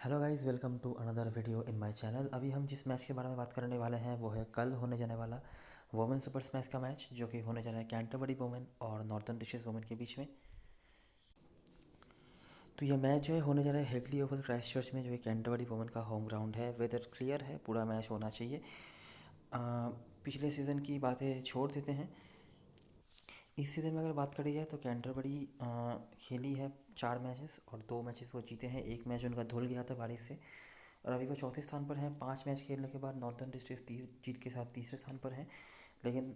Hello guys, welcome to another video in my channel. अभी हम जिस मैच के बारे में बात करने वाले हैं वो है कल होने जाने वाला वुमेन सुपर स्मैश का मैच, जो कि होने जा रहा है कैंटरबरी वुमेन और नॉर्थर्न डिस्ट्रिक्ट वुमेन के बीच में। तो ये मैच जो है होने जा रहा है हेगली ओवल क्राइस्ट चर्च में, जो कि कैंटरबरी वुमेन का होम ग्राउंड है। वेदर क्लियर है, पूरा मैच होना चाहिए। अ, पिछले सीज़न की बातें छोड़ देते हैं। इस सीज़न में अगर बात करी जाए तो कैंटरबरी खेली है 4 मैचेस और 2 मैचेस वो जीते हैं। एक मैच उनका धुल गया था बारिश से, और अभी वो चौथे स्थान पर हैं। 5 मैच खेलने के बाद नॉर्थर्न डिस्ट्रिक्ट जीत के साथ तीसरे स्थान पर हैं। लेकिन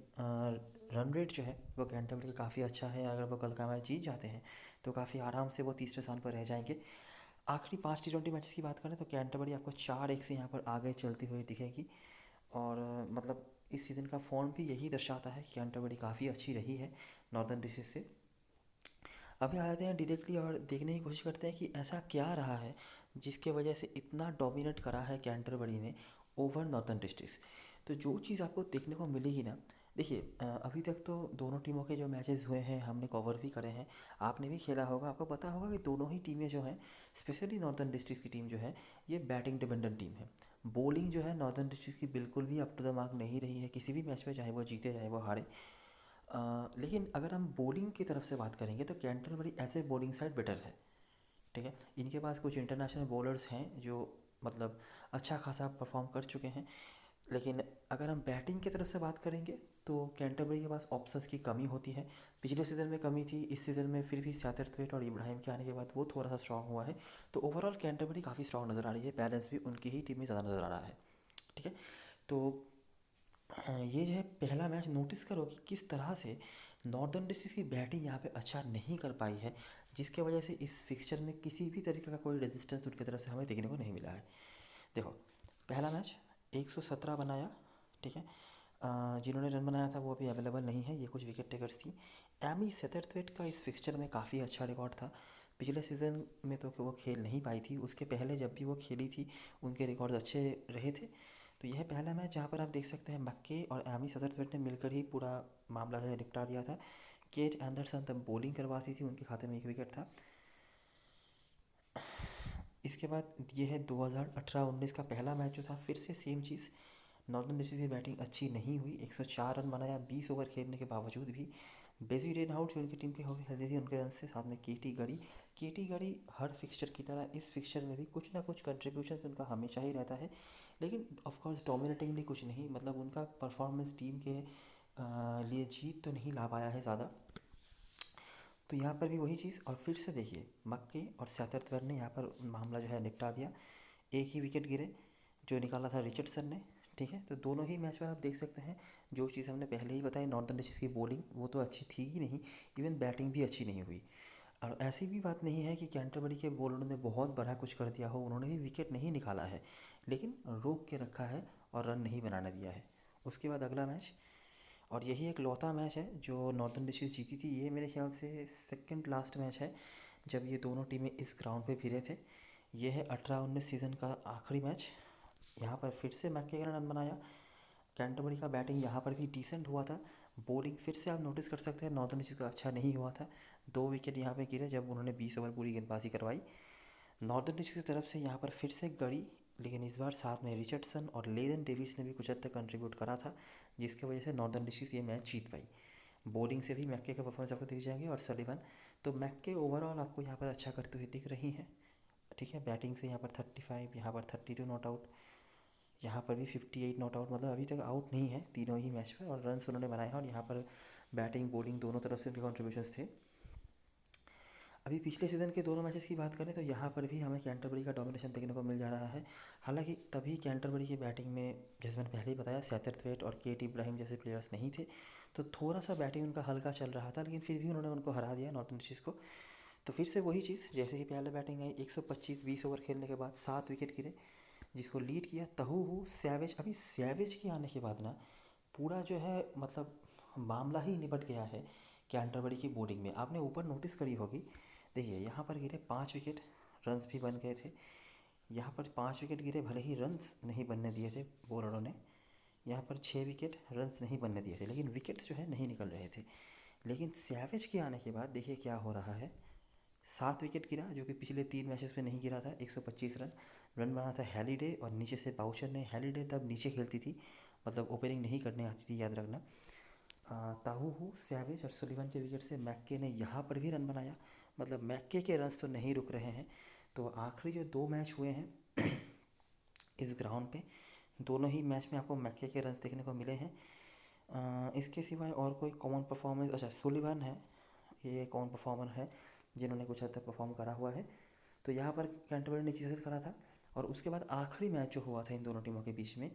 रन रेट जो है वो कैंटरबरी का काफ़ी अच्छा है। अगर वो कल का मैच जीत जाते हैं तो काफ़ी आराम से वो तीसरे स्थान पर रह जाएंगे। आखिरी 5 T20 मैचेस की बात करें तो कैंटरबरी आपको 4-1 से यहाँ पर आगे चलती हुई दिखेगी। और मतलब इस सीज़न का फॉर्म भी यही दर्शाता है कि कैंटरबरी काफ़ी अच्छी रही है नॉर्थर्न डिस्ट्रिक्ट से। अभी आ जाते हैं डायरेक्टली और देखने की कोशिश करते हैं कि ऐसा क्या रहा है जिसके वजह से इतना डोमिनेट करा है कैंटरबरी ने ओवर नॉर्थर्न डिस्ट्रिक्ट्स। तो जो चीज़ आपको देखने को मिलेगी ना, देखिए अभी तक तो दोनों टीमों के जो मैचेस हुए हैं हमने कवर भी करे हैं। आपने भी खेला होगा, आपको पता होगा कि दोनों ही टीमें जो हैं, स्पेशली नॉर्थर्न डिस्ट्रिक्ट की टीम जो है, ये बैटिंग डिपेंडेंट टीम है। बॉलिंग जो है नॉर्थर्न डिस्ट्रिक्ट की बिल्कुल भी अप टू द मार्क नहीं रही है किसी भी मैच में, चाहे वो जीते चाहे वो हारे। लेकिन अगर हम बॉलिंग की तरफ से बात करेंगे तो कैंटरबरी ऐसे बॉलिंग साइड बेटर है। ठीक है, इनके पास कुछ इंटरनेशनल बॉलर्स हैं जो मतलब अच्छा खासा परफॉर्म कर चुके हैं। लेकिन अगर हम बैटिंग की तरफ से बात करेंगे तो कैंटरबरी के पास ऑप्शंस की कमी होती है। पिछले सीज़न में कमी थी, इस सीज़न में फिर भी सैदरथवेट और इब्राहिम के आने के बाद वो थोड़ा सा स्ट्रांग हुआ है। तो ओवरऑल कैंटरबरी काफ़ी स्ट्रांग नज़र आ रही है, बैलेंस भी उनकी ही टीम में ज़्यादा नज़र आ रहा है। ठीक है, तो ये जो है पहला मैच नोटिस करो कि किस तरह से नॉर्दर्न डिस्ट्रिक्ट की बैटिंग यहाँ पे अच्छा नहीं कर पाई है, जिसके वजह से इस फिक्सचर में किसी भी तरीके का कोई रेजिस्टेंस उनकी तरफ से हमें देखने को नहीं मिला है। देखो, पहला मैच 117 बनाया। ठीक है, जिन्होंने रन बनाया था वो अभी अवेलेबल नहीं है, ये कुछ विकेट टेकर्स थी। एमी सेतरथवेट का इस फिक्सचर में काफ़ी अच्छा रिकॉर्ड था। पिछले सीज़न में तो वो खेल नहीं पाई थी, उसके पहले जब भी वो खेली थी उनके रिकॉर्ड अच्छे रहे थे। तो यह पहला मैच जहाँ पर आप देख सकते हैं मक्के और एमी सेतरथवेट ने मिलकर ही पूरा मामला जो है निपटा दिया था। केट एंडरसन तब बॉलिंग करवाती थी, उनके खाते में एक विकेट था। इसके बाद ये है 2018-19 का पहला मैच जो था, फिर से सेम चीज़। नॉर्दर्न डिस्ट्रिक्ट की बैटिंग अच्छी नहीं हुई, 104 रन बनाया 20 ओवर खेलने के बावजूद भी। बेजी रेन आउट जो उनकी टीम की हेल्दी थी उनके रन से, साथ में केटी गढ़ी हर फिक्सचर की तरह इस फिक्सचर में भी कुछ ना कुछ कंट्रीब्यूशन उनका हमेशा ही रहता है। लेकिन ऑफकोर्स डोमिनेटिंगली कुछ नहीं, मतलब उनका परफॉर्मेंस टीम के लिए जीत तो नहीं ला पाया है ज़्यादा। तो यहाँ पर भी वही चीज़, और फिर से देखिए मक्के और सैतरथवेट ने यहाँ पर मामला जो है निपटा दिया। एक ही विकेट गिरे जो निकाला था रिचर्डसन ने। ठीक है, तो दोनों ही मैच पर आप देख सकते हैं जो चीज़ हमने पहले ही बताई, नॉर्थर्न डिस्ट्रिक्ट की बॉलिंग वो तो अच्छी थी ही नहीं, इवन बैटिंग भी अच्छी नहीं हुई। और ऐसी भी बात नहीं है कि कैंटरबरी के बॉलरों ने बहुत बड़ा कुछ कर दिया हो, उन्होंने भी विकेट नहीं निकाला है, लेकिन रोक के रखा है और रन नहीं बनाने दिया है। उसके बाद अगला मैच, और यही एक लौता मैच है जो नॉर्थर्न डिस्ट्रिक्ट जीती थी। ये मेरे ख्याल से सेकंड लास्ट मैच है जब ये दोनों टीमें इस ग्राउंड पे भिड़े थे। ये है 18-19 सीज़न का आखिरी मैच। यहाँ पर फिर से मैक्के ने रन बनाया। कैंटरबरी का बैटिंग यहाँ पर भी डिसेंट हुआ था। बॉलिंग फिर से आप नोटिस कर सकते हैं नॉर्थर्न डिस्ट्रिक्ट का अच्छा नहीं हुआ था। 2 विकेट यहाँ पे गिरे जब उन्होंने 20 ओवर पूरी गेंदबाजी करवाई। नॉर्दर्न डिस्ट्रिक्ट की तरफ से यहाँ पर फिर से गड़ी, लेकिन इस बार साथ में रिचर्डसन और लेदन डेविस ने भी कुछ हद तक कंट्रीब्यूट करा था, जिसकी वजह से नॉर्दर्न डिस्ट्रिक्ट ये मैच जीत पाई। बॉलिंग से भी मैक्के का परफॉर्मेंस आपको दिख जाएंगे और सलीवन। तो मैक्के ओवरऑल आपको यहाँ पर अच्छा करते हुए दिख रही हैं। ठीक है, बैटिंग से यहाँ पर 35, यहाँ पर 32 नॉट आउट, यहाँ पर भी 58 नॉट आउट, मतलब अभी तक आउट नहीं है तीनों ही मैच में, और रन उन्होंने बनाए हैं। और यहाँ पर बैटिंग बॉलिंग दोनों तरफ से उनके कॉन्ट्रीब्यूशंस थे। अभी पिछले सीज़न के दोनों मैचेस की बात करें तो यहाँ पर भी हमें कैंटरबरी का डोमिनेशन देखने को मिल जा रहा है। हालांकि तभी कैंटरबरी की बैटिंग में, जैसे मैंने पहले ही बताया, सैतरथवेट और केट इब्राहिम जैसे प्लेयर्स नहीं थे, तो थोड़ा सा बैटिंग उनका हल्का चल रहा था, लेकिन फिर भी उन्होंने उनको हरा दिया नॉर्थर्न डिस्ट्रिक्ट को। तो फिर से वही चीज़, जैसे ही पहले बैटिंग आई 125 20 ओवर खेलने के बाद 7 विकेट गिरे, जिसको लीड किया तहू सैवेज। अभी सैवेज के आने के बाद ना पूरा जो है मतलब मामला ही निपट गया है कैंटरबरी की बॉलिंग में। आपने ऊपर नोटिस करी होगी, देखिए यहाँ पर गिरे 5 विकेट, रन्स भी बन गए थे। यहाँ पर 5 विकेट गिरे, भले ही रन्स नहीं बनने दिए थे बॉलरों ने। यहाँ पर 6 विकेट, रन्स नहीं बनने दिए थे, लेकिन विकेट्स जो है नहीं निकल रहे थे। लेकिन सैवेज के आने के बाद देखिए क्या हो रहा है। 7 विकेट गिरा, जो कि पिछले 3 मैचेस में नहीं गिरा था। 125 रन रन बना था हैलिडे, और नीचे से बाउचर ने। हैलिडे तब नीचे खेलती थी, मतलब ओपनिंग नहीं करने आती थी, याद रखना। ताहू सैवेज और सुलिवन के विकेट से मैक्के ने यहाँ पर भी रन बनाया। मतलब मैक्के के रन्स तो नहीं रुक रहे हैं। तो आखिरी जो 2 मैच हुए हैं इस ग्राउंड पे, दोनों ही मैच में आपको मैक्के के रन्स देखने को मिले हैं। इसके सिवाय और कोई कॉमन परफॉर्मेंस, अच्छा सुलिवन है, ये कॉमन परफॉर्मर है जिन्होंने कुछ हद तक परफॉर्म करा हुआ है। तो यहाँ पर कैंटरबरी ने नीचे से करा था। और उसके बाद आखिरी मैच जो हुआ था इन दोनों टीमों के बीच में,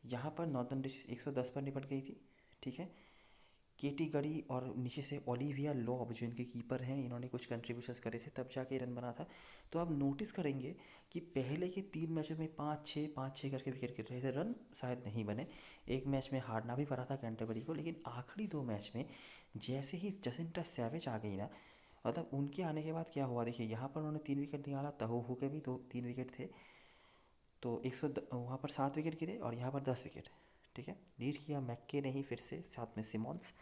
यहाँ पर नॉर्दर्न डिस्ट्रिक्ट 110 पर निपट गई थी, ठीक है। केटी गढ़ी और नीचे से ओलिविया लॉब जो इनके कीपर हैं, इन्होंने कुछ कंट्रीब्यूशंस करे थे, तब जाके रन बना था। तो आप नोटिस करेंगे कि पहले के 3 मैचों में 5-6 करके विकेट गिर रहे थे, रन शायद नहीं बने। एक मैच में हारना भी पड़ा था कैंटरबरी को, लेकिन आखिरी 2 मैच में जैसे ही जसिंटा सैवेज आ गई ना, मतलब उनके आने के बाद क्या हुआ देखिए, यहाँ पर उन्होंने 3 विकेट निकाला, तहू के भी 2-3 विकेट थे। तो वहाँ पर 7 विकेट गिरे और यहाँ पर 10 विकेट, ठीक है। लीड किया मैक्के ने ही फिर से, साथ में सिमॉन्स।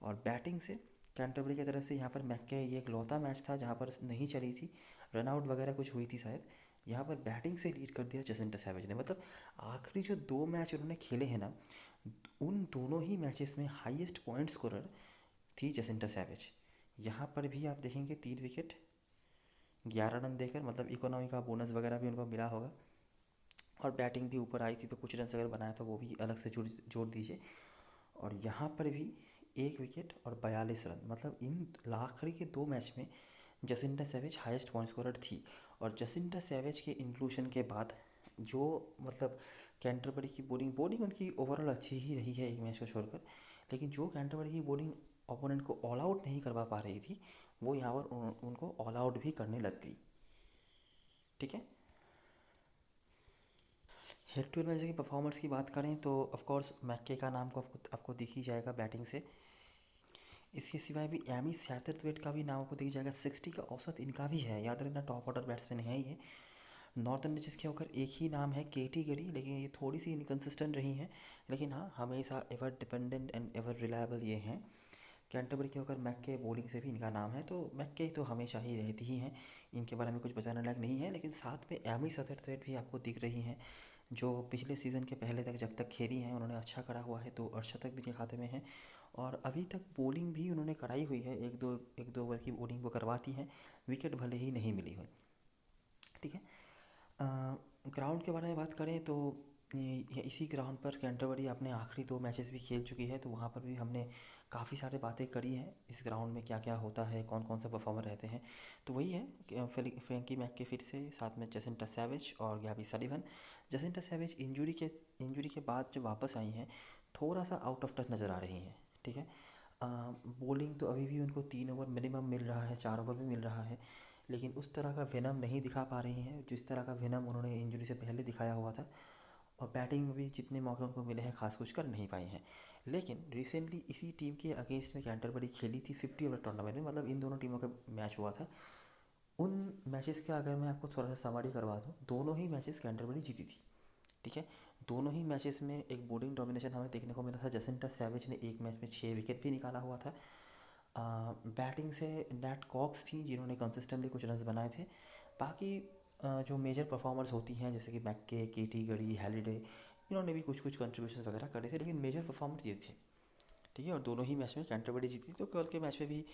और बैटिंग से कैंटरबरी की तरफ से यहाँ पर मैक्के, ये एक लौता मैच था जहाँ पर नहीं चली थी, रन आउट वगैरह कुछ हुई थी शायद। यहाँ पर बैटिंग से लीड कर दिया जसिंटा सैवेज ने। मतलब आखिरी जो 2 मैच उन्होंने खेले हैं ना, उन दोनों ही मैचेस में हाईएस्ट पॉइंट स्कोरर थी जसिंटा सैवेज। यहाँ पर भी आप देखेंगे 3 विकेट 11 रन देकर, मतलब इकोनॉमी का बोनस वगैरह भी उनको मिला होगा। और बैटिंग भी ऊपर आई थी, तो कुछ रन अगर बनाया तो वो भी अलग से जोड़ दीजिए। और यहाँ पर भी 1 विकेट और 42 रन, मतलब इन आखिरी के 2 मैच में जसिंटा सैवेज हाईएस्ट पॉइंट स्कोरर थी। और जसिंटा सैवेज के इंक्लूशन के बाद जो, मतलब कैंटरबरी की बॉलिंग उनकी ओवरऑल अच्छी ही रही है एक मैच को छोड़कर, लेकिन जो कैंटरबरी की बॉलिंग ओपोनेंट को ऑल आउट नहीं करवा पा रही थी, वो यहाँ पर उनको ऑल आउट भी करने लग गई, ठीक है। हेड टू हेड मैच की परफॉर्मेंस की बात करें तो ऑफकोर्स मैक्के का नाम को आपको दिख ही जाएगा बैटिंग से। इसके सिवाय भी एमी सैथरथवेट का भी नाम आपको दिख जाएगा। 60 का औसत इनका भी है, याद रखना टॉप ऑर्डर बैट्समैन है ये। नॉर्थन डिस्ट्रिक्ट के होकर एक ही नाम है केटी गढ़ी, लेकिन ये थोड़ी सी इनकन्सिस्टेंट रही हैं, लेकिन हाँ हमेशा ever dependent and ever reliable ये हैं। कैंटरबरी के होकर मैक्के बॉलिंग से भी इनका नाम है, तो मैक्के तो हमेशा ही रहती ही हैं, इनके बारे में कुछ बताने लायक नहीं है। लेकिन साथ में एमी सैथरथवेट भी आपको दिख रही हैं, जो पिछले सीज़न के पहले तक जब तक खेली हैं उन्होंने अच्छा करा हुआ है, तो अर्धशतक भी इनके खाते में है। और अभी तक बॉलिंग भी उन्होंने कराई हुई है, एक दो ओवर की बॉलिंग वो करवाती हैं, विकेट भले ही नहीं मिली हुई, ठीक है। ग्राउंड के बारे में बात करें तो इसी ग्राउंड पर कैंटरबरी अपने आखिरी 2 मैचेस भी खेल चुकी है, तो वहाँ पर भी हमने काफ़ी सारे बातें करी हैं इस ग्राउंड में क्या क्या होता है, कौन कौन से परफॉर्मर रहते हैं। तो वही है कि फ्रैंकी मैक के फिर से, साथ में जसिंटा सैवेज और गैबी सलिवन। जसिंटा सैवेज इंजरी के बाद जो वापस आई हैं, थोड़ा सा आउट ऑफ टच नज़र आ रही हैं, ठीक है। बॉलिंग तो अभी भी उनको 3 ओवर मिनिमम मिल रहा है, 4 ओवर भी मिल रहा है, लेकिन उस तरह का विनम नहीं दिखा पा रही हैं जिस तरह का विनम उन्होंने इंजरी से पहले दिखाया हुआ था। और बैटिंग में भी जितने मौके उनको मिले हैं खास कुछ कर नहीं पाई हैं। लेकिन रिसेंटली इसी टीम के अगेंस्ट में कैंटरबरी खेली थी 50 ओवर टूर्नामेंट में, मतलब इन दोनों टीमों का मैच हुआ था। उन मैचेस का अगर मैं आपको थोड़ा सा समरी करवा दूँ, दोनों ही मैचेस कैंटरबरी जीती थी, ठीक है। दोनों ही मैचेस में एक बॉलिंग डोमिनेशन हमें देखने को मिला था। जसिंटा सैवेज ने एक मैच में 6 विकेट भी निकाला हुआ था। बैटिंग से नैट कॉक्स थी जिन्होंने कंसिस्टेंटली कुछ रन्स बनाए थे। बाकी जो मेजर परफॉर्मर्स होती हैं जैसे कि मैक्के, केटी गढ़ी, हैलिडे, इन्होंने भी कुछ कुछ कंट्रीब्यूशन वगैरह करे थे, लेकिन मेजर परफॉर्मर्स ये थे, ठीक है। और दोनों ही मैच में कैंटरबरी जीती, तो कल के मैच में भी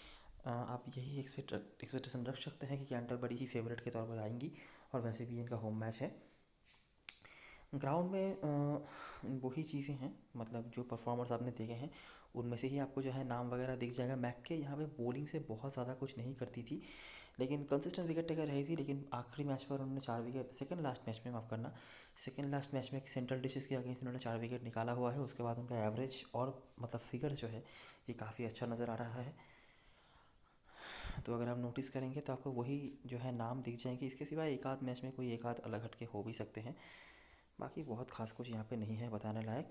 आप यही एक्सपेक्टेशन रख सकते हैं कि कैंटरबरी ही फेवरेट के तौर पर आएंगी, और वैसे भी इनका होम मैच है। ग्राउंड में वही चीज़ें हैं, मतलब जो परफॉर्मर्स आपने देखे हैं उनमें से ही आपको जो है नाम वगैरह दिख जाएगा। मैक्के यहाँ पे बॉलिंग से बहुत ज़्यादा कुछ नहीं करती थी, लेकिन कंसिस्टेंट विकेट टेकर रही थी। लेकिन आखिरी मैच पर उन्होंने 4 विकेट, सेकंड लास्ट मैच में, माफ़ करना, सेकंड लास्ट मैच में सेंट्रल डिस्ट्रिक्ट के अगेंस्ट उन्होंने 4 विकेट निकाला हुआ है। उसके बाद उनका एवरेज और मतलब फिगर जो है ये काफ़ी अच्छा नज़र आ रहा है। तो अगर आप नोटिस करेंगे तो आपको वही जो है नाम दिख जाएंगे। इसके सिवा एक आध मैच में कोई एक आध अलग हटके हो भी सकते हैं, बाकी बहुत खास कुछ यहाँ पे नहीं है बताने लायक।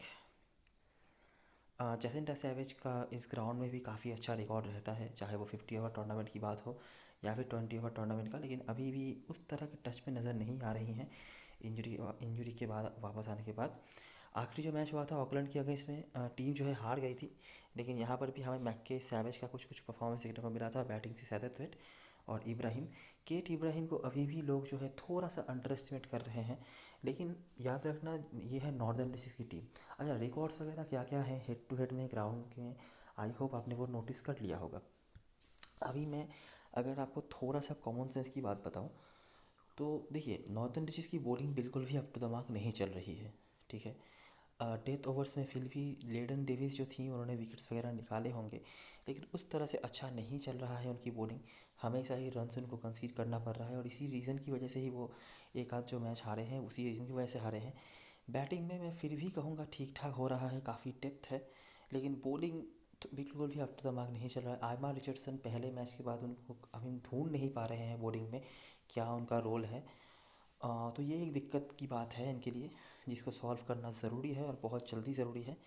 जसिंटा सैवेज का इस ग्राउंड में भी काफ़ी अच्छा रिकॉर्ड रहता है, चाहे वो 50 ओवर टूर्नामेंट की बात हो या फिर 20 ओवर टूर्नामेंट का, लेकिन अभी भी उस तरह के टच में नज़र नहीं आ रही हैं इंजरी के बाद, वापस आने के बाद। आखिरी जो मैच हुआ था ऑकलैंड के अगेंस्ट में, टीम जो है हार गई थी, लेकिन यहाँ पर भी हमें मैक्के सैवेज का कुछ कुछ परफॉर्मेंस देखने को मिला था बैटिंग से सैथरथवेट। और इब्राहिम, केट इब्राहिम को अभी भी लोग जो है थोड़ा सा अंडर एस्टिमेट कर रहे हैं, लेकिन याद रखना ये है नॉर्दर्न डिस्ट्रिक्ट की टीम। अच्छा, रिकॉर्ड्स वगैरह क्या क्या है हेड टू हेड में ग्राउंड में, आई होप आपने वो नोटिस कर लिया होगा। अभी मैं अगर आपको थोड़ा सा कॉमन सेंस की बात बताऊं, तो देखिए नॉर्दर्न डिस्ट्रिक्ट की बॉलिंग बिल्कुल भी अप टू द मार्क नहीं चल रही है, ठीक है। डेथ ओवर्स में फिर भी लेडन डेविस जो थी उन्होंने विकेट्स वगैरह निकाले होंगे, लेकिन उस तरह से अच्छा नहीं चल रहा है उनकी बॉलिंग। हमेशा ही रन्स उनको कंसीड करना पड़ रहा है, और इसी रीज़न की वजह से ही वो एक आध जो मैच हारे हैं उसी रीज़न की वजह से हारे हैं। बैटिंग में मैं फिर भी कहूँगा ठीक ठाक हो रहा है, काफ़ी डेप्थ है, लेकिन बॉलिंग तो बिल्कुल भी अप टू द मार्क नहीं चल रहा है। आयमा रिचर्डसन पहले मैच के बाद उनको अभी ढूंढ नहीं पा रहे हैं बॉलिंग में, क्या उनका रोल है। तो ये एक दिक्कत की बात है इनके लिए, जिसको सॉल्व करना ज़रूरी है और बहुत जल्दी ज़रूरी है।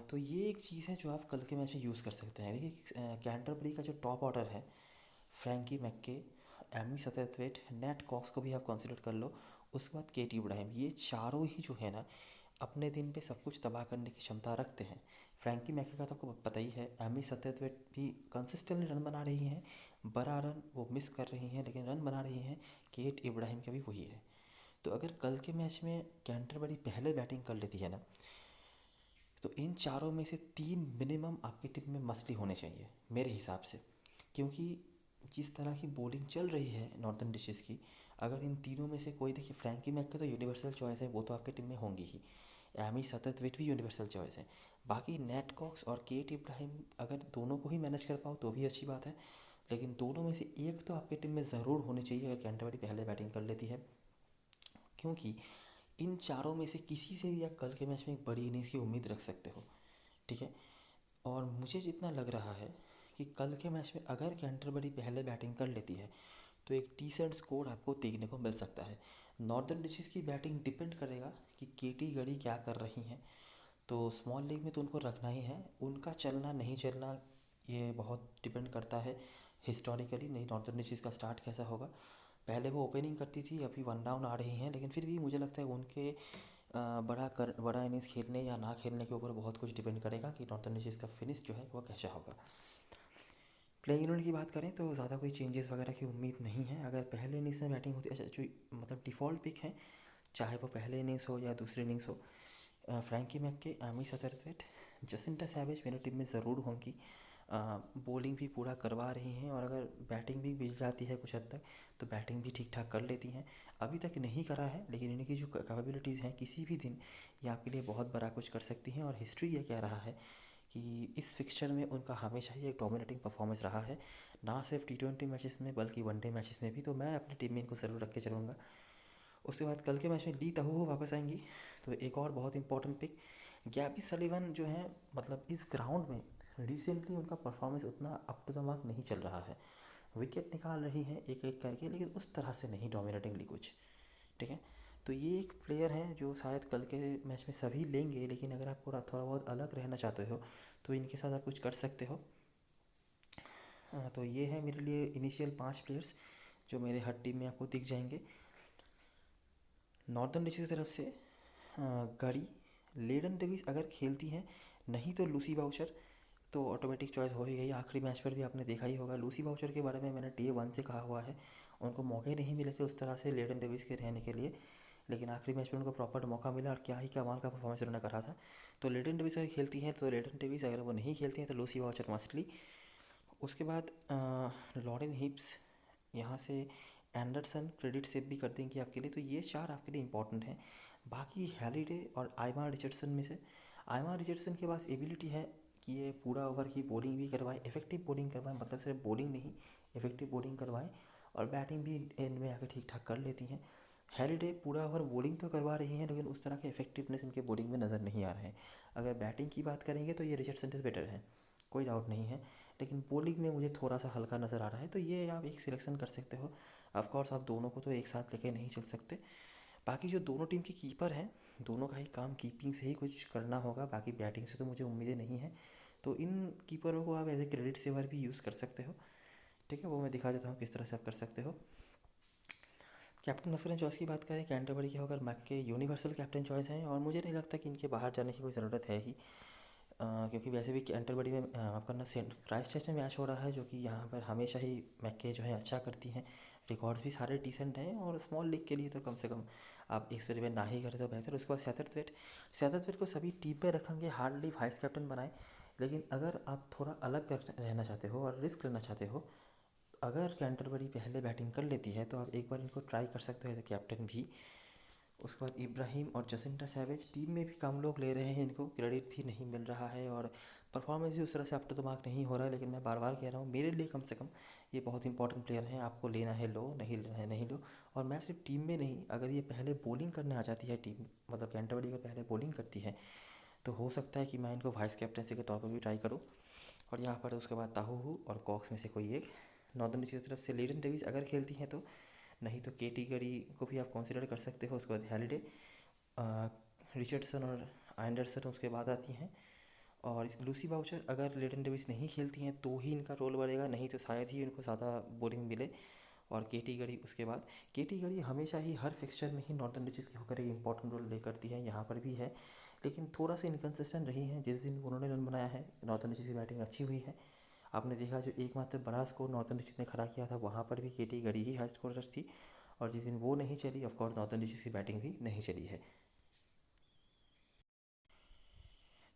तो ये एक चीज़ है जो आप कल के मैच में यूज़ कर सकते हैं। देखिए कैंटरबरी का जो टॉप ऑर्डर है, फ्रैंकी मैक्के, एमी सतरथवेट, नेट कॉक्स को भी आप कंसिडर कर लो, उसके बाद केटी इब्राहिम, ये चारों ही जो है ना अपने दिन पे सब कुछ तबाह करने की क्षमता रखते हैं। फ्रैंकी मैक्के का तो आपको पता ही है, एमी सतरथवेट भी कंसिस्टेंटली रन बना रही हैं, बड़ा रन वो मिस कर रही हैं लेकिन रन बना रही हैं। केट इब्राहिम का भी वही है। तो अगर कल के मैच में कैंटरबरी पहले बैटिंग कर लेती है ना, तो इन चारों में से तीन मिनिमम आपकी टीम में मस्टली होने चाहिए मेरे हिसाब से, क्योंकि जिस तरह की बॉलिंग चल रही है नॉर्थन डिशेस की, अगर इन तीनों में से कोई, देखिए फ्रैंकी मैक तो यूनिवर्सल चॉइस है, वो तो आपकी टीम में होंगी ही। एमी सततवेट भी यूनिवर्सल चॉइस है। बाकी नेट कॉक्स और केट इब्राहिम अगर दोनों को ही मैनेज कर पाओ तो भी अच्छी बात है, लेकिन दोनों में से एक तो आपकी टीम में ज़रूर होनी चाहिए अगर कैंटरबरी पहले बैटिंग कर लेती है, क्योंकि इन चारों में से किसी से भी आप कल के मैच में एक बड़ी इनिंग्स की उम्मीद रख सकते हो, ठीक है। और मुझे जितना लग रहा है कि कल के मैच में अगर कैंटरबरी पहले बैटिंग कर लेती है तो एक डिसेंट स्कोर आपको देखने को मिल सकता है। नॉर्दर्न डिस्ट्रिक्ट की बैटिंग डिपेंड करेगा कि केटी गढ़ी क्या कर रही हैं, तो स्मॉल लीग में तो उनको रखना ही है, उनका चलना नहीं चलना ये बहुत डिपेंड करता है हिस्टोरिकली, नहीं नॉर्दर्न डिस्ट्रिक्ट का स्टार्ट कैसा होगा। पहले वो ओपनिंग करती थी, अभी वन डाउन आ रही हैं, लेकिन फिर भी मुझे लगता है उनके बड़ा इनिंग्स खेलने या ना खेलने के ऊपर बहुत कुछ डिपेंड करेगा कि नॉर्थन डिस्ट्रिक्ट का फिनिश जो है वो कैसा होगा। प्लेइंग इलेवन की बात करें तो ज़्यादा कोई चेंजेस वगैरह की उम्मीद नहीं है। अगर पहले इनिंग्स में बैटिंग होती है, अच्छा जो मतलब डिफ़ॉल्ट पिक है, चाहे वो पहले इनिंग्स हो या दूसरी इनिंग्स हो, फ्रैंकी मैक्के, एमी सतरथवेट, जसिंटा सैवेज मेरी टीम में ज़रूर होंगी। बॉलिंग भी पूरा करवा रही हैं, और अगर बैटिंग भी मिल जाती है कुछ हद तक तो बैटिंग भी ठीक ठाक कर लेती हैं। अभी तक नहीं करा है, लेकिन इनकी जो कैपेबिलिटीज़ हैं किसी भी दिन ये आपके लिए बहुत बड़ा कुछ कर सकती हैं। और हिस्ट्री ये कह रहा है कि इस फिक्सचर में उनका हमेशा ही एक डोमिनेटिंग परफॉर्मेंस रहा है, ना सिर्फ T20 मैचेस में बल्कि वनडे मैचेस में भी। तो मैं अपनी टीम में इनको ज़रूर रख के चलूँगा। उसके बाद कल के मैच में ली तहू वापस आएंगी, तो एक और बहुत इंपॉर्टेंट पिक, गैबी सलीवन जो है, मतलब इस ग्राउंड में रिसेंटली उनका परफॉर्मेंस उतना अप टू द मार्क नहीं चल रहा है। विकेट निकाल रही हैं एक एक करके, लेकिन उस तरह से नहीं डोमिनेटिंगली कुछ, ठीक है। तो ये एक प्लेयर है जो शायद कल के मैच में सभी लेंगे, लेकिन अगर आप थोड़ा बहुत अलग रहना चाहते हो तो इनके साथ आप कुछ कर सकते हो। तो ये है मेरे लिए इनिशियल 5 प्लेयर्स जो मेरे हर टीम में आपको दिख जाएंगे। नॉर्दर्न डिस्ट्रिक्ट की तरफ से गढ़ी, लेडन डेविस अगर खेलती हैं, नहीं तो लूसी बाउचर तो ऑटोमेटिक चॉइस हो ही गई। आखिरी मैच पर भी आपने देखा ही होगा, लूसी बाउचर के बारे में मैंने डे 1 से कहा हुआ है, उनको मौके नहीं मिले थे उस तरह से लेडन डेविस के रहने के लिए, लेकिन आखिरी मैच में उनको प्रॉपर मौका मिला और क्या ही कमाल का परफॉर्मेंस उन्होंने करा था। तो लेडन डेविस अगर खेलती हैं तो लेडन डेविस, अगर वो नहीं खेलती हैं तो लूसी बाउचर मस्टली। उसके बाद लॉरेन हिप्स, यहाँ से एंडरसन क्रेडिट सेव भी कर देंगे आपके लिए, तो ये 4 आपके लिए इंपॉर्टेंट हैं। बाकी हैलिडे और आइमा रिचर्डसन में से, आइमा रिचर्डसन के पास एबिलिटी है कि ये पूरा ओवर की बॉलिंग भी करवाए, इफेक्टिव बॉलिंग करवाए, मतलब सिर्फ बॉलिंग नहीं इफेक्टिव बॉलिंग करवाए, और बैटिंग भी एंड में आकर ठीक ठाक कर लेती हैं। हैलिडे पूरा ओवर बॉलिंग तो करवा रही हैं, लेकिन उस तरह के इफेक्टिवनेस इनके बॉलिंग में नज़र नहीं आ रहा है। अगर बैटिंग की बात करेंगे तो ये रिचर्डसन से बेटर है, कोई डाउट नहीं है, लेकिन बॉलिंग में मुझे थोड़ा सा हल्का नज़र आ रहा है, तो ये आप एक सिलेक्शन कर सकते हो। ऑफ कोर्स आप दोनों को तो एक साथ लेके नहीं चल सकते। बाकी जो दोनों टीम के कीपर हैं, दोनों का ही काम कीपिंग से ही कुछ करना होगा, बाकी बैटिंग से तो मुझे उम्मीदें नहीं हैं। तो इन कीपरों को आप एज ए क्रेडिट सेवर भी यूज़ कर सकते हो, ठीक है। वो मैं दिखा देता हूँ किस तरह से आप कर सकते हो। कैप्टन मस्कुरन चॉइस की बात करें, कैंटरबरी के होकर मैक के यूनिवर्सल कैप्टन चॉइस हैं, और मुझे नहीं लगता कि इनके बाहर जाने की कोई ज़रूरत है ही। क्योंकि वैसे भी कैंटरबरी में आपका ना सेंट क्राइस्टचर्च में मैच हो रहा है, जो कि यहाँ पर हमेशा ही मैके जो है अच्छा करती हैं। रिकॉर्ड्स भी सारे डिसेंट हैं, और स्मॉल लीग के लिए तो कम से कम आप एक्सपेरिमेंट ना ही करें तो बेहतर। उसके बाद सैथरथवेट को सभी टीम में रखेंगे, हार्डली वाइस कैप्टन बनाए। लेकिन अगर आप थोड़ा अलग रहना चाहते हो और रिस्क लेना चाहते हो, अगर कैंटरबरी पहले बैटिंग कर लेती है तो आप एक बार इनको ट्राई कर सकते हो एज ए कैप्टन भी। उसके बाद इब्राहिम और जसिंटा सैवेज, टीम में भी कम लोग ले रहे हैं, इनको क्रेडिट भी नहीं मिल रहा है और परफॉर्मेंस भी उस तरह से अप टू द मार्क नहीं हो रहा है। लेकिन मैं बार बार कह रहा हूँ, मेरे लिए कम से कम ये बहुत इंपॉर्टेंट प्लेयर हैं। आपको लेना है लो, नहीं लेना है नहीं लो। और मैं सिर्फ टीम में नहीं, अगर ये पहले बॉलिंग करने आ जाती है टीम, मतलब कैंटरबरी अगर पहले बॉलिंग करती है, तो हो सकता है कि मैं इनको वाइस कैप्टनसी के तौर पर भी ट्राई करूँ। और यहाँ पर उसके बाद ताहू और कॉक्स में से कोई एक। नॉर्दर्न की तरफ से लीडन डेविस अगर खेलती हैं तो, नहीं तो केटी गरी को भी आप कंसिडर कर सकते हो। उसके बाद हैलिडे, रिचर्डसन और एंडरसन उसके बाद आती हैं। और लूसी बाउचर अगर लीडन डेविस नहीं खेलती हैं तो ही इनका रोल बढ़ेगा, नहीं तो शायद ही इनको ज़्यादा बॉलिंग मिले। और केटी गढ़ी उसके बाद। केटी गढ़ी हमेशा ही हर फिक्सचर में ही नॉर्दर्न डिस्ट्रिक्ट की होकर एक इंपॉर्टेंट रोल प्ले करती है, यहाँ पर भी है। लेकिन थोड़ा सा इनकन्सिस्टेंट रही हैं। जिस दिन उन्होंने रन बनाया है, नॉर्दर्न डिस्ट्रिक्ट की बैटिंग अच्छी हुई है। आपने देखा जो एकमात्र बड़ा स्कोर नॉर्दर्न डिस्ट्रिक्ट ने खड़ा किया था, वहाँ पर भी केटी गढ़ी ही हाई स्कोरर थी। और जिस दिन वो नहीं चली, ऑफकोर्स नॉर्दर्न डिस्ट्रिक्ट की बैटिंग भी नहीं चली है।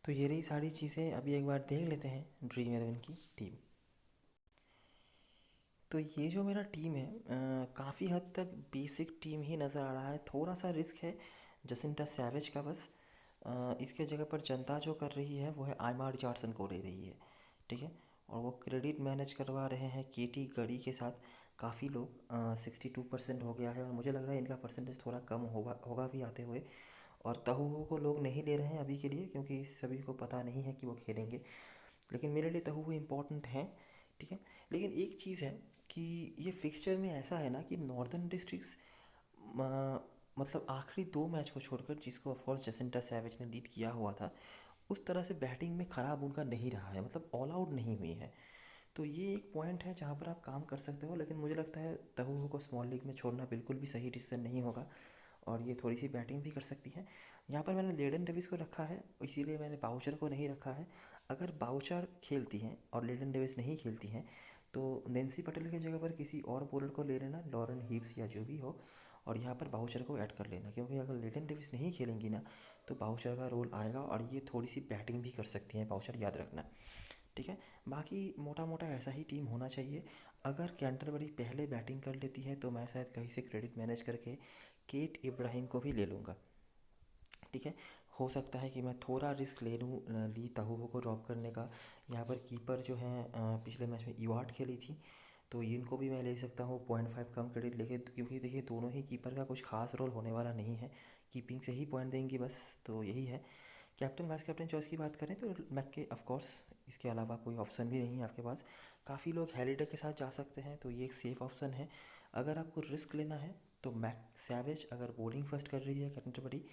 तो ये रही सारी चीज़ें। अभी एक बार देख लेते हैं ड्रीम 11 की टीम। तो ये जो मेरा टीम है, काफ़ी हद तक बेसिक टीम ही नज़र आ रहा है। थोड़ा सा रिस्क है जसिंटा सैवेज का बस। इसके जगह पर जनता जो कर रही है वो है आइमा रिचार्डसन को ले रही है, ठीक है। और वो क्रेडिट मैनेज करवा रहे हैं केटी गढ़ी के साथ। काफ़ी लोग 62% हो गया है, और मुझे लग रहा है इनका परसेंटेज थोड़ा कम होगा होगा भी आते हुए। और तहु को लोग नहीं ले रहे हैं अभी के लिए, क्योंकि सभी को पता नहीं है कि वो खेलेंगे। लेकिन मेरे लिए तहु इम्पोर्टेंट है, ठीक है। लेकिन एक चीज़ है कि ये फिक्सचर में ऐसा है ना कि नॉर्दर्न डिस्ट्रिक्ट्स, मतलब आखिरी 2 मैच को छोड़कर, जिसको ऑफकोर्स जसिंटा सैवेज ने लीड किया हुआ था, उस तरह से बैटिंग में ख़राब उनका नहीं रहा है, मतलब ऑल आउट नहीं हुई है। तो ये एक पॉइंट है जहाँ पर आप काम कर सकते हो। लेकिन मुझे लगता है तहु को स्मॉल लीग में छोड़ना बिल्कुल भी सही डिसीजन नहीं होगा, और ये थोड़ी सी बैटिंग भी कर सकती है। यहाँ पर मैंने लेडन डेविस को रखा है, इसीलिए मैंने बाउचर को नहीं रखा है। अगर बाउचर खेलती हैं और लेडन डेविस नहीं खेलती हैं, तो नैन्सी पटेल की जगह पर किसी और बॉलर को ले लेना, लॉरेन हीप्स या जो भी हो, और यहाँ पर बाउचर को ऐड कर लेना। क्योंकि अगर लेडन डेविस नहीं खेलेंगी ना, तो बाउचर का रोल आएगा, और ये थोड़ी सी बैटिंग भी कर सकती हैं बाउचर, याद रखना, ठीक है। बाकी मोटा मोटा ऐसा ही टीम होना चाहिए। अगर कैंटरबरी पहले बैटिंग कर लेती है तो मैं शायद कहीं से क्रेडिट मैनेज करके केट इब्राहिम को भी ले लूँगा, ठीक है। हो सकता है कि मैं थोड़ा रिस्क ले लूँ ली ताहू को ड्रॉप करने का। यहाँ पर कीपर जो है, पिछले मैच में इवाट खेली थी, तो इनको भी मैं ले सकता हूँ 0.5 कम क्रेडिट लेके, क्योंकि देखिए दोनों ही कीपर का कुछ खास रोल होने वाला नहीं है, कीपिंग से ही पॉइंट देंगी बस। तो यही है। कैप्टन वाइस कैप्टन चॉइस की बात करें तो मैक ऑफ कोर्स, इसके अलावा कोई ऑप्शन भी नहीं है आपके पास। काफ़ी लोग हैरिडे के साथ जा सकते हैं, तो ये एक सेफ ऑप्शन है। अगर आपको रिस्क लेना है तो मैक सैवेज अगर बॉलिंग फर्स्ट कर रही है कैंटरबरी,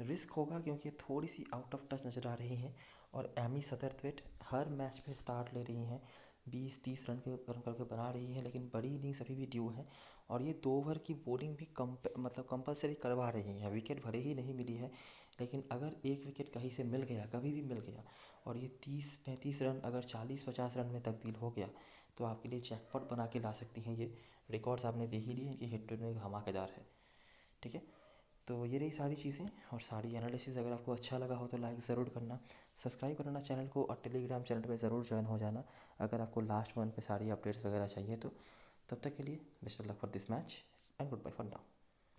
रिस्क होगा क्योंकि थोड़ी सी आउट ऑफ टच नज़र आ रही हैं। और एमी सदरथवेट हर मैच पे स्टार्ट ले रही हैं, 20-30 रन करके बना रही हैं, लेकिन बड़ी इनिंग्स अभी भी ड्यू है। और ये 2 ओवर की बॉलिंग भी मतलब कंपलसरी करवा रही हैं। विकेट भले ही नहीं मिली है, लेकिन अगर एक विकेट कहीं से मिल गया, कभी भी मिल गया, और ये 30-35 रन अगर 40-50 रन में तब्दील हो गया, तो आपके लिए जैकपॉट बना के ला सकती हैं। ये रिकॉर्ड्स आपने देख ही लिए कि हिट में धमाकेदार है, ठीक है। तो ये रही सारी चीज़ें और सारी एनालिसिस। अगर आपको अच्छा लगा हो तो लाइक ज़रूर करना, सब्सक्राइब करना चैनल को, और टेलीग्राम चैनल पे ज़रूर ज्वाइन हो जाना अगर आपको लास्ट मंथ पे सारी अपडेट्स वगैरह चाहिए तो। तब तक के लिए best of luck for this match and goodbye for now.